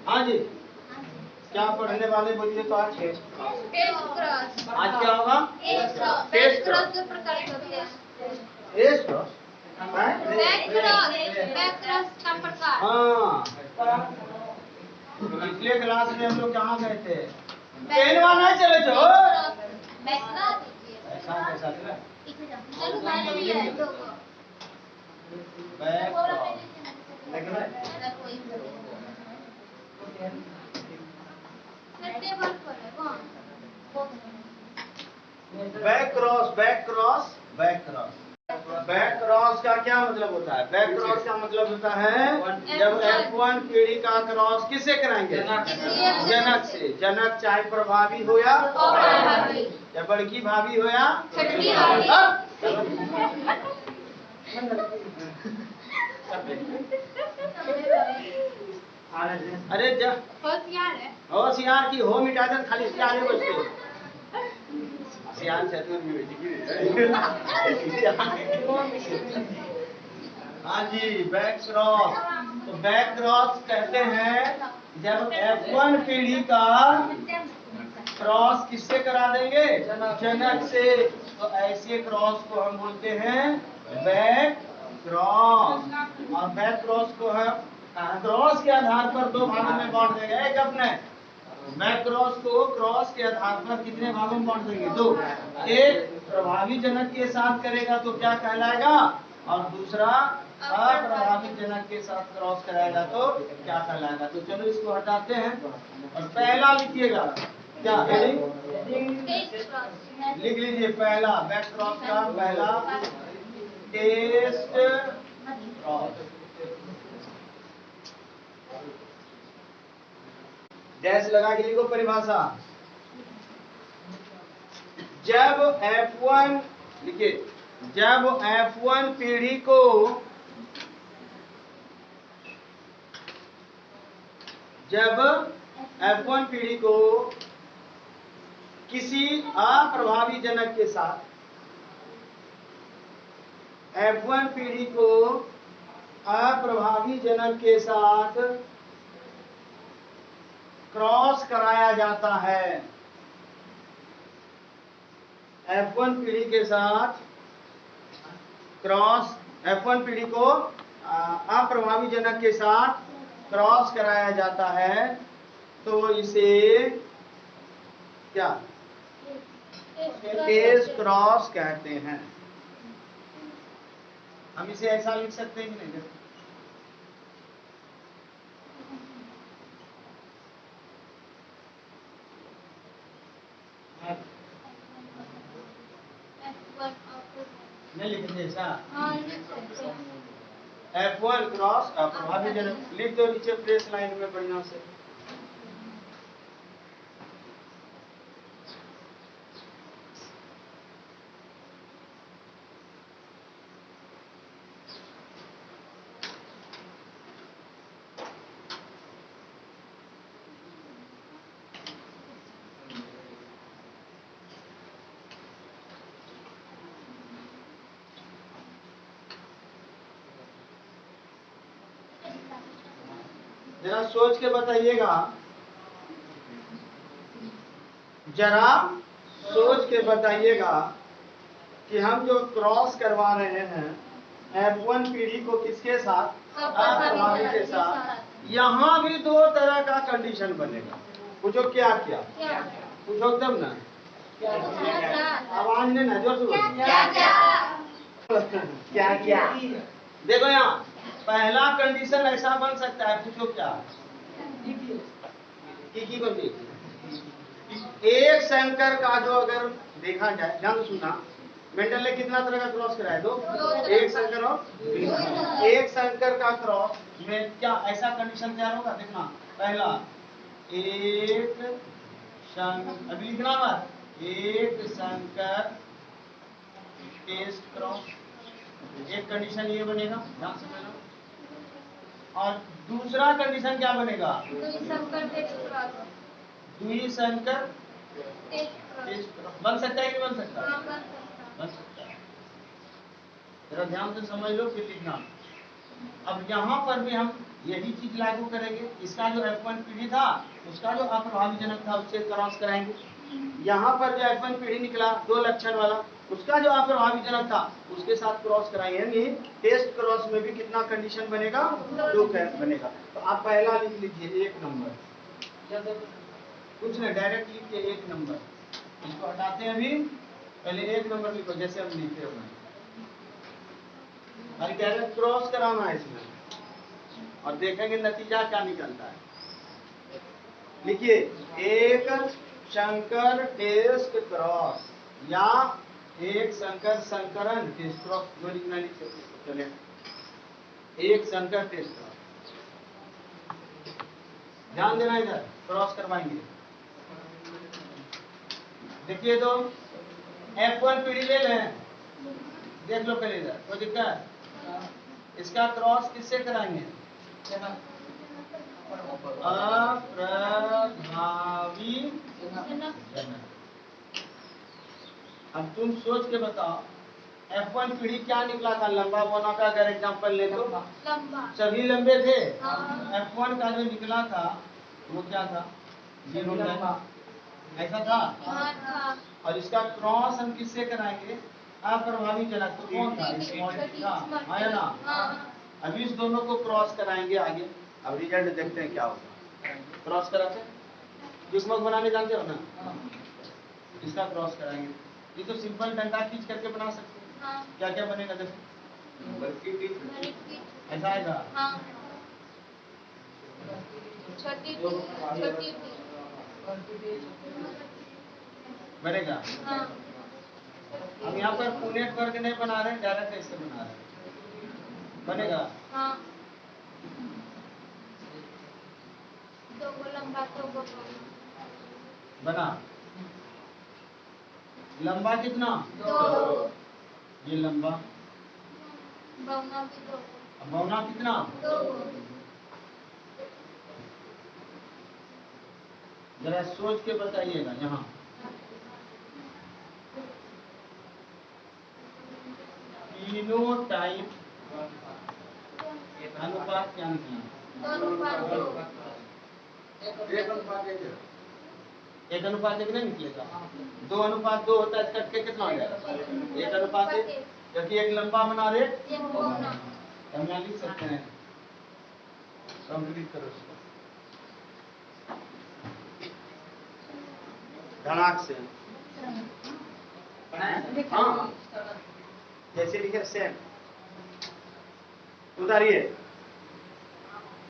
हाँ जी, क्या पढ़ने वाले बोलिए तो आज आज क्या होगा? Test cross. दो प्रकार के होते हैं। टेस्ट क्रॉस का प्रकार। हाँ, पिछले क्लास में हम लोग कहाँ गए थे? पेनवा नहीं चले चो ऐसा कैसा लगा? चलो बात भी है दो को। Back cross back cross back cross back cross back cross का क्या मतलब होता है? बैक क्रॉस का मतलब होता है जब F1 पीढ़ी का क्रॉस किससे कराएंगे? जनक से। जनक चाहे प्रभावी हो या बड़की भाभी हो या छठी भाभी। अरे जब होशियार है। होशियार की हो मिटा दे खाली सियारे बचते सियार चतुर भी बेटी हाँ जी, बैक क्रॉस। तो बैक क्रॉस कहते हैं जब F1 पीढ़ी का क्रॉस किससे करा देंगे? जनक से। तो ऐसे क्रॉस को हम बोलते हैं बैक क्रॉस। और बैक क्रॉस को हम क्रॉस के आधार पर दो भागों में बांट देंगे। एक अपने बैक क्रॉस को क्रॉस के आधार पर कितने भागों में बांट देंगे? दो। एक प्रभावी जनक के साथ करेगा तो क्या कहलाएगा, और दूसरा अप्रभावी जनक के साथ क्रॉस कराएगा तो क्या कहलाएगा। तो चलो इसको हटाते हैं और पहला लिखिएगा। क्या हेडिंग लिख लीजिए? पहला बैक क्रॉस का पहला टेस्ट क्रॉस। डैश लगा के लिखो परिभाषा। जब F1 लिखिए, जब F1 पीढ़ी को किसी अप्रभावी जनक के साथ F1 पीढ़ी को अप्रभावी जनक के साथ क्रॉस कराया जाता है। F1 पीढ़ी के साथ क्रॉस F1 पीढ़ी को अप्रभावी जनक के साथ क्रॉस कराया जाता है तो इसे क्या टेस्ट क्रॉस कहते हैं। हम इसे ऐसा लिख सकते हैं कि नहीं? नहीं लिखेंगे ऐसा? F1 क्रॉस अप्रभावी जनक लिख दो नीचे फ्रेश लाइन में बढ़िया से। जरा सोच के बताइएगा, जरा सोच के बताइएगा कि हम जो क्रॉस करवा रहे हैं F1 पीढ़ी को किसके साथ? अप्रभावी के साथ। यहाँ भी दो तरह का कंडीशन बनेगा। पूछो क्या क्या? पूछो तब ना, आवाज नहीं ना जोर से बोलो। क्या क्या? देखो यहाँ पहला कंडीशन ऐसा बन सकता है। पूछो क्या? की बनती है? एक शंकर का जो अगर देखा जाए, ध्यान सुनना, मेंडल ने कितना तरह का क्रॉस कराया? दो। एक शंकर और एक शंकर का क्रॉस में क्या ऐसा कंडीशन तैयार होगा? देखना, पहला एक शंकर, अभी लिखना मत, एक शंकर टेस्ट क्रॉस, एक कंडीशन ये बनेगा, ध्यान से बना। और दूसरा कंडीशन क्या बनेगा? द्विशंकर टेस्ट क्रॉस बन सकता है कि बन सकता है? बन सकता है। जरा ध्यान से समझ लो फिर लिखना। अब यहाँ पर भी हम यही चीज लागू करेंगे। इसका जो F1 पीढ़ी था उसका जो अप्रभावी जनक था उससे क्रॉस कराएंगे। यहाँ पर जो F1 पीढ़ी निकला 2 लक्षण वाला, उसका जो अप्रभावी जनक था उसके साथ क्रॉस कराएंगे। यानी टेस्ट क्रॉस में भी कितना कंडीशन बनेगा? 2 बनेगा। तो आप पहला लिख लीजिए 1 नंबर, कुछ नहीं डायरेक्ट लिखिए 1 नंबर। इसको हटाते हैं अभी, पहले 1 नंबर लिखो जैसे हम लिखे हुए हैं। भाई डायरेक्ट क्रॉस कराना है इसमें और देखेंगे नतीजा क्या निकलता है। लिखिए एक शंकर टेस्ट क्रॉस या एक शंकर संकरण टेस्ट क्रॉस, जो लिखना लिख सकते चले। एक शंकर टेस्ट क्रॉस, ध्यान देना, इधर क्रॉस करवाएंगे। देखिए तो F1 पीढ़ी ले लें, देख लो पहले इधर, कोई दिक्कत? इसका क्रॉस किससे कराएंगे? अप्रभावी जनक। अब तुम सोच के बताओ F1 पीढ़ी क्या निकला था? लंबा बौना का अगर एग्जांपल ले तो लंबा, सभी लंबे थे। हाँ। F1 का जो निकला था वो क्या था? 0 ऐसा था। हाँ था। और इसका क्रॉस हम किससे कराएंगे? अप्रभावी जनक। तो कौन था? स्मॉल टी था, है ना? हाँ। अब इस दोनों को क्रॉस कराएंगे आगे। अब रिजल्ट देखते हैं क्या होगा। क्रॉस कराते हैं, युग्मक बनाने जानते हो ना? इसका क्रॉस कराएंगे। ये तो सिंपल डंडा खींच करके बना सकते हैं। हाँ। क्या क्या बनेगा देखो, ऐसा आएगा। हाँ। छोटी बनेगा। हाँ। हम यहाँ पर पुनेट वर्ग नहीं बना रहे, डायरेक्ट ऐसे बना रहे हैं। बनेगा। हाँ। 2 गो लंबा 2 गो बना। लंबा कितना? 2। ये लंबा। बौना भी 2। अब बौना कितना? 2। जरा सोच के बताइएगा। यहाँ तीनों टाइप अनुपात क्या निकला? 1 अनुपात 1 नहीं निकलेगा। 2 अनुपात 2 होता है, इसका कट के कितना हो जाएगा? 1 अनुपात 1, क्योंकि एक लंबा बना रहे हम यहाँ लिख सकते हैं। कंप्लीट करो इसको धड़ाक से। हाँ जैसे लिखे सेम उतारिए।